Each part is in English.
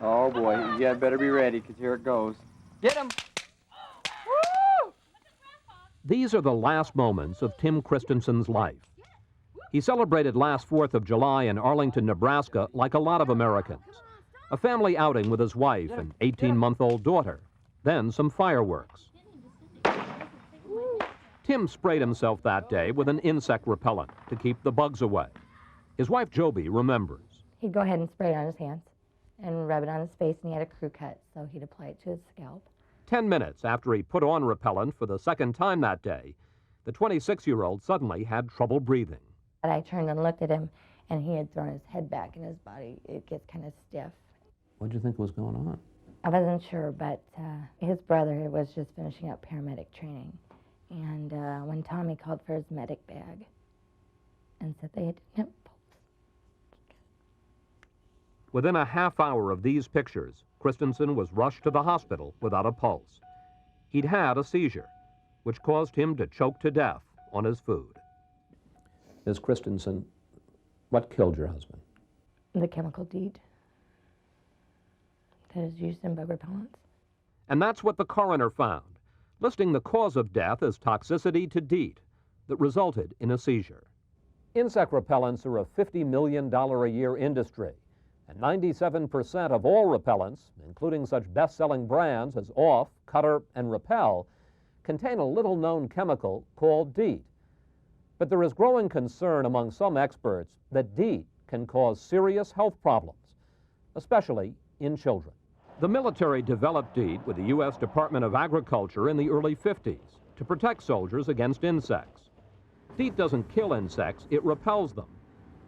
Oh, boy. You better be ready, because here it goes. Get him! These are the last moments of Tim Christensen's life. He celebrated last 4th of July in Arlington, Nebraska, like a lot of Americans. A family outing with his wife and 18-month-old daughter. Then some fireworks. Tim sprayed himself that day with an insect repellent to keep the bugs away. His wife, Joby, remembers. He'd go ahead and spray it on his hands and rub it on his face, and he had a crew cut, so he'd apply it to his scalp. 10 minutes after he put on repellent for the second time that day, the 26-year-old suddenly had trouble breathing. But I turned and looked at him, and he had thrown his head back, and his body, it gets kind of stiff. What did you think was going on? I wasn't sure, but his brother was just finishing up paramedic training. And when Tommy called for his medic bag and said they didn't have pulse. Within a half hour of these pictures, Christensen was rushed to the hospital without a pulse. He'd had a seizure, which caused him to choke to death on his food. Ms. Christensen, what killed your husband? The chemical DEET that is used in bug repellents. And that's what the coroner found, listing the cause of death as toxicity to DEET that resulted in a seizure. Insect repellents are a $50 million a year industry, and 97% of all repellents, including such best-selling brands as Off, Cutter, and Repel, contain a little-known chemical called DEET. But there is growing concern among some experts that DEET can cause serious health problems, especially in children. The military developed DEET with the U.S. Department of Agriculture in the early 50s to protect soldiers against insects. DEET doesn't kill insects, it repels them.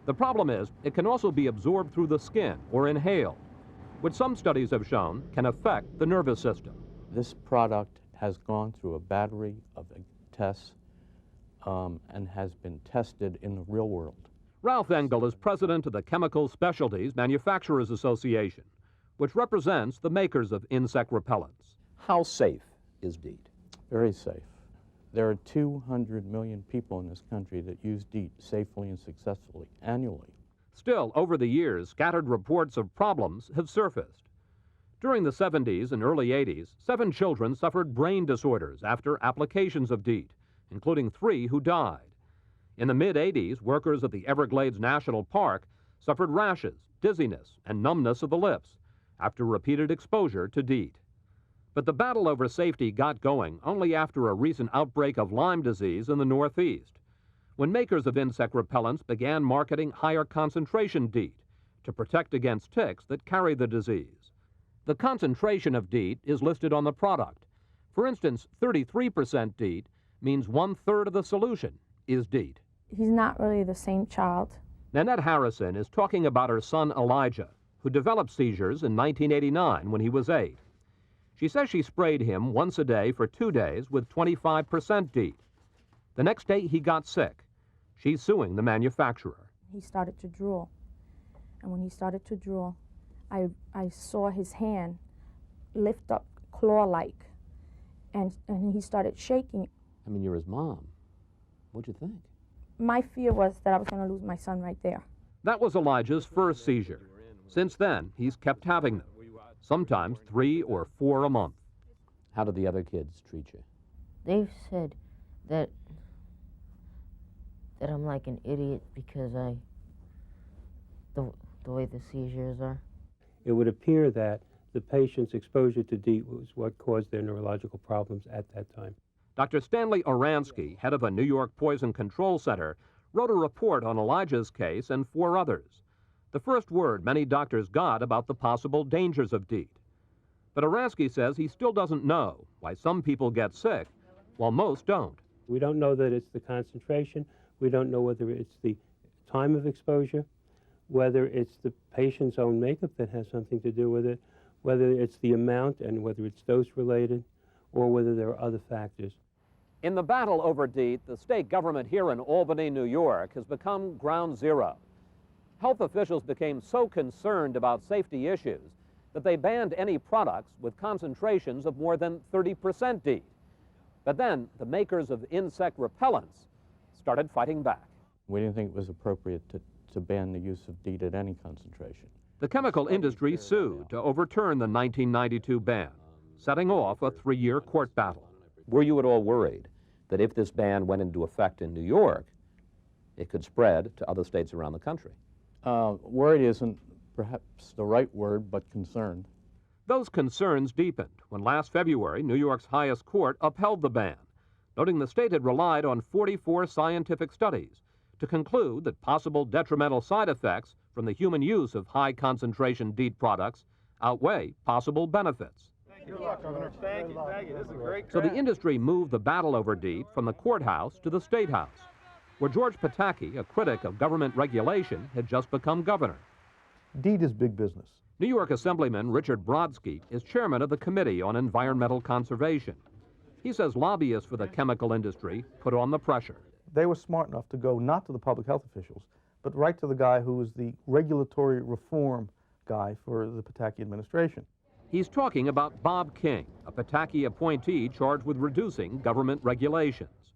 The problem is, it can also be absorbed through the skin or inhaled, which some studies have shown can affect the nervous system. This product has gone through a battery of tests and has been tested in the real world. Ralph Engel is president of the Chemical Specialties Manufacturers Association, which represents the makers of insect repellents. How safe is DEET? Very safe. There are 200 million people in this country that use DEET safely and successfully annually. Still, over the years, scattered reports of problems have surfaced. During the 70s and early 80s, 7 children suffered brain disorders after applications of DEET, including 3 who died. In the mid-80s, workers at the Everglades National Park suffered rashes, dizziness, and numbness of the lips after repeated exposure to DEET. But the battle over safety got going only after a recent outbreak of Lyme disease in the Northeast, when makers of insect repellents began marketing higher concentration DEET to protect against ticks that carry the disease. The concentration of DEET is listed on the product. For instance, 33% DEET means 1/3 of the solution is DEET. He's not really the same child. Nanette Harrison is talking about her son Elijah, who developed seizures in 1989 when he was 8. She says she sprayed him once a day for 2 days with 25% DEET. The next day he got sick. She's suing the manufacturer. He started to drool. And when he started to drool, I saw his hand lift up claw-like, and he started shaking. I mean, you're his mom. What'd you think? My fear was that I was going to lose my son right there. That was Elijah's first seizure. Since then, he's kept having them, sometimes 3 or 4 a month. How did the other kids treat you? They've said that I'm like an idiot because the way the seizures are. It would appear that the patient's exposure to DEET was what caused their neurological problems at that time. Dr. Stanley Oransky, head of a New York Poison Control Center, wrote a report on Elijah's case and 4 others. The first word many doctors got about the possible dangers of DEET. But Oransky says he still doesn't know why some people get sick while most don't. We don't know that it's the concentration. We don't know whether it's the time of exposure, whether it's the patient's own makeup that has something to do with it, whether it's the amount and whether it's dose-related, or whether there are other factors. In the battle over DEET, the state government here in Albany, New York, has become ground zero. Health officials became so concerned about safety issues that they banned any products with concentrations of more than 30% DEET. But then the makers of insect repellents started fighting back. We didn't think it was appropriate to ban the use of DEET at any concentration. The chemical industry sued to overturn the 1992 ban, setting off a 3-year court battle. Were you at all worried that if this ban went into effect in New York, it could spread to other states around the country? Worried isn't perhaps the right word, but concerned. Those concerns deepened when last February, New York's highest court upheld the ban, noting the state had relied on 44 scientific studies to conclude that possible detrimental side effects from the human use of high-concentration DEET products outweigh possible benefits. Good luck, Governor. Thank you. This is a great So the industry moved the battle over DEET from the courthouse to the State House, where George Pataki, a critic of government regulation, had just become governor. DEET is big business. New York Assemblyman Richard Brodsky is chairman of the Committee on Environmental Conservation. He says lobbyists for the chemical industry put on the pressure. They were smart enough to go not to the public health officials, but right to the guy who was the regulatory reform guy for the Pataki administration. He's talking about Bob King, a Pataki appointee charged with reducing government regulations.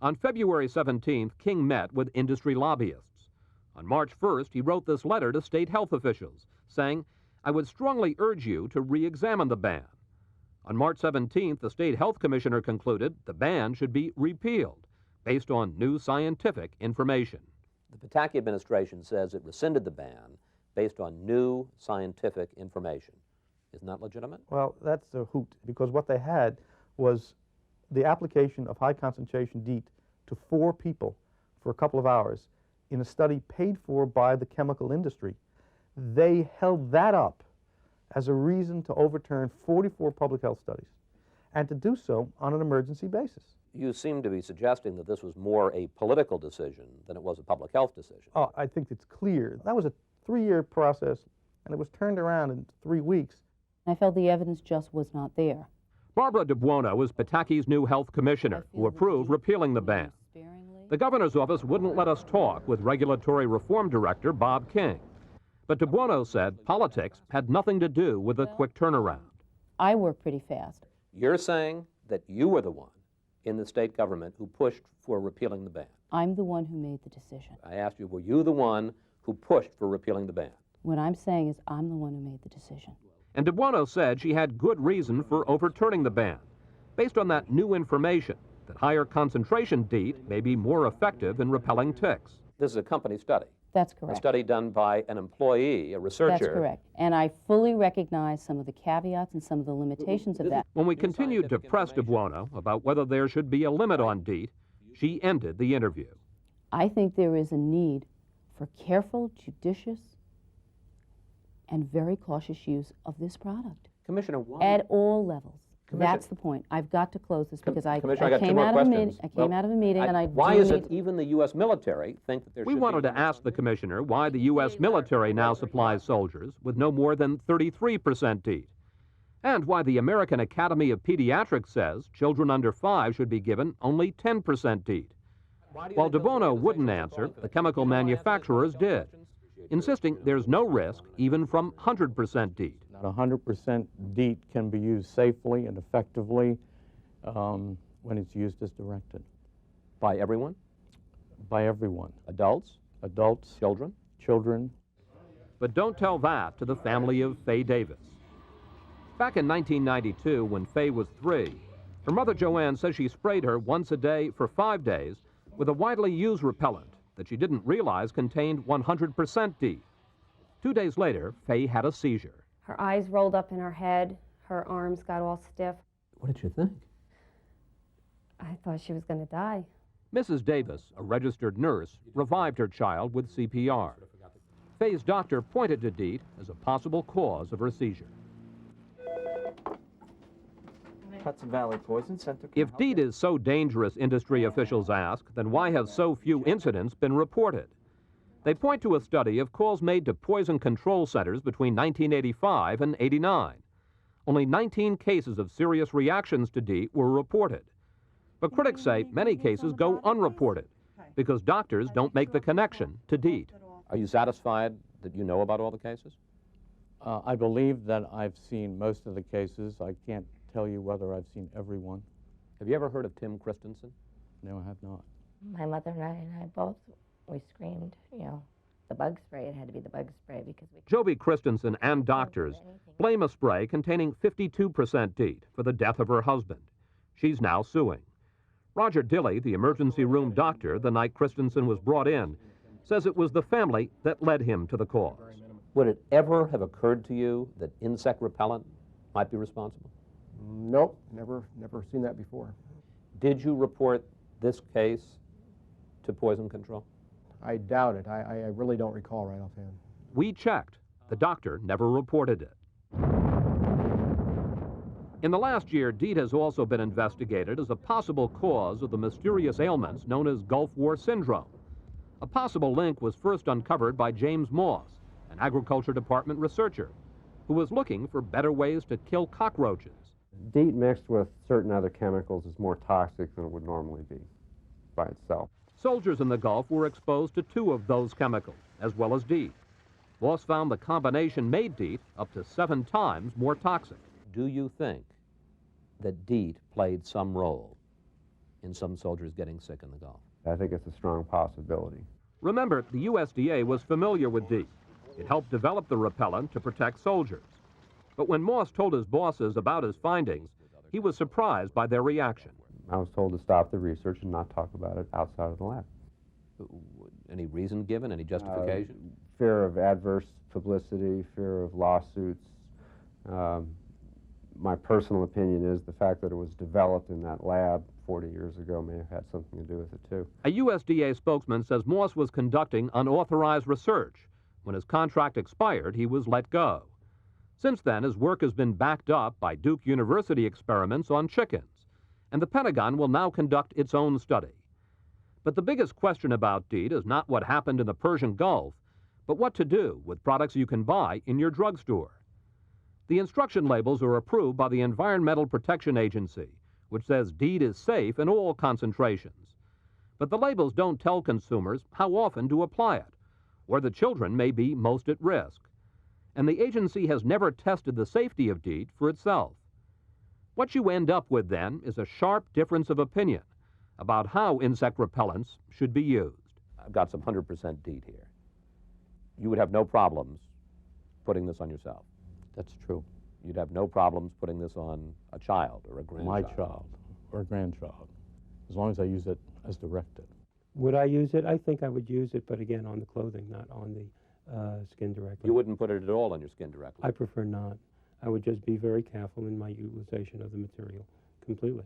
On February 17th, King met with industry lobbyists. On March 1st, he wrote this letter to state health officials, saying, "I would strongly urge you to re-examine the ban." On March 17th, the state health commissioner concluded the ban should be repealed based on new scientific information. The Pataki administration says it rescinded the ban based on new scientific information. Isn't that legitimate? Well, that's a hoot, because what they had was the application of high concentration DEET to 4 people for a couple of hours in a study paid for by the chemical industry. They held that up as a reason to overturn 44 public health studies, and to do so on an emergency basis. You seem to be suggesting that this was more a political decision than it was a public health decision. Oh, I think it's clear. That was a 3-year process, and it was turned around in 3 weeks. I felt the evidence just was not there. Barbara DeBuono is Pataki's new health commissioner, who approved repealing the ban. The governor's office wouldn't let us talk with regulatory reform director Bob King. But DeBuono said politics had nothing to do with the quick turnaround. I work pretty fast. You're saying that you were the one in the state government who pushed for repealing the ban. I'm the one who made the decision. I asked you, were you the one who pushed for repealing the ban? What I'm saying is I'm the one who made the decision. And DeBuono said she had good reason for overturning the ban, based on that new information that higher concentration DEET may be more effective in repelling ticks. This is a company study. That's A correct. study done by an employee, a researcher. That's correct. And I fully recognize some of the caveats and some of the limitations of that. When we continued to press DeBuono about whether there should be a limit on DEET, she ended the interview. I think there is a need for careful, judicious, and very cautious use of this product. Commissioner, why? At all levels. That's the point. I've got to close this because I Commissioner, I got two came more out of a questions. meeting. I came out of a meeting, and I Why do is need it even the U.S. military think that there should be... We wanted to ask the commissioner why the U.S. military now supplies soldiers with no more than 33% DEET, and why the American Academy of Pediatrics says children under 5 should be given only 10% DEET. While DeBuono wouldn't answer, the chemical manufacturers did, insisting there's no risk even from 100% DEET. Not 100% DEET can be used safely and effectively when it's used as directed. By everyone? By everyone. Adults? Adults, Children? children. But don't tell that to the family of Faye Davis. Back in 1992, when Faye was 3, her mother Joanne says she sprayed her once a day for 5 days with a widely used repellent that she didn't realize contained 100% DEET. 2 days later, Faye had a seizure. Her eyes rolled up in her head. Her arms got all stiff. What did you think? I thought she was going to die. Mrs. Davis, a registered nurse, revived her child with CPR. Faye's doctor pointed to DEET as a possible cause of her seizure. Hudson Valley Poison Center. If DEET is so dangerous, industry officials ask, then why have so few incidents been reported? They point to a study of calls made to poison control centers between 1985 and 89. Only 19 cases of serious reactions to DEET were reported. But critics say many cases go unreported because doctors don't make the connection to DEET. Are you satisfied that you know about all the cases? I believe that I've seen most of the cases. I can't tell you whether I've seen every one. Have you ever heard of Tim Christensen? No, I have not. My mother and I both, we screamed, the bug spray. It had to be the bug spray because we. Joby Christensen and doctors blame a spray containing 52% DEET for the death of her husband. She's now suing. Roger Dilley, the emergency room doctor the night Christensen was brought in, says it was the family that led him to the cause. Would it ever have occurred to you that insect repellent might be responsible? Nope, never seen that before. Did you report this case to poison control? I doubt it. I really don't recall right offhand. We checked. The doctor never reported it. In the last year, DEET has also been investigated as a possible cause of the mysterious ailments known as Gulf War syndrome. A possible link was first uncovered by James Moss, an Agriculture Department researcher, who was looking for better ways to kill cockroaches. DEET mixed with certain other chemicals is more toxic than it would normally be by itself. Soldiers in the Gulf were exposed to 2 of those chemicals, as well as DEET. Moss found the combination made DEET up to 7 times more toxic. Do you think that DEET played some role in some soldiers getting sick in the Gulf? I think it's a strong possibility. Remember, the USDA was familiar with DEET. It helped develop the repellent to protect soldiers. But when Moss told his bosses about his findings, he was surprised by their reaction. I was told to stop the research and not talk about it outside of the lab. Any reason given? Any justification? Fear of adverse publicity, fear of lawsuits. My personal opinion is the fact that it was developed in that lab 40 years ago may have had something to do with it, too. A USDA spokesman says Moss was conducting unauthorized research. When his contract expired, he was let go. Since then, his work has been backed up by Duke University experiments on chickens, and the Pentagon will now conduct its own study. But the biggest question about DEET is not what happened in the Persian Gulf, but what to do with products you can buy in your drugstore. The instruction labels are approved by the Environmental Protection Agency, which says DEET is safe in all concentrations. But the labels don't tell consumers how often to apply it, where the children may be most at risk. And the agency has never tested the safety of DEET for itself. What you end up with, then, is a sharp difference of opinion about how insect repellents should be used. I've got some 100% DEET here. You would have no problems putting this on yourself. That's true. You'd have no problems putting this on a child or a grandchild. My child or grandchild, as long as I use it as directed. Would I use it? I think I would use it, but again, on the clothing, not on the skin directly. You wouldn't put it at all on your skin directly? I prefer not. I would just be very careful in my utilization of the material completely.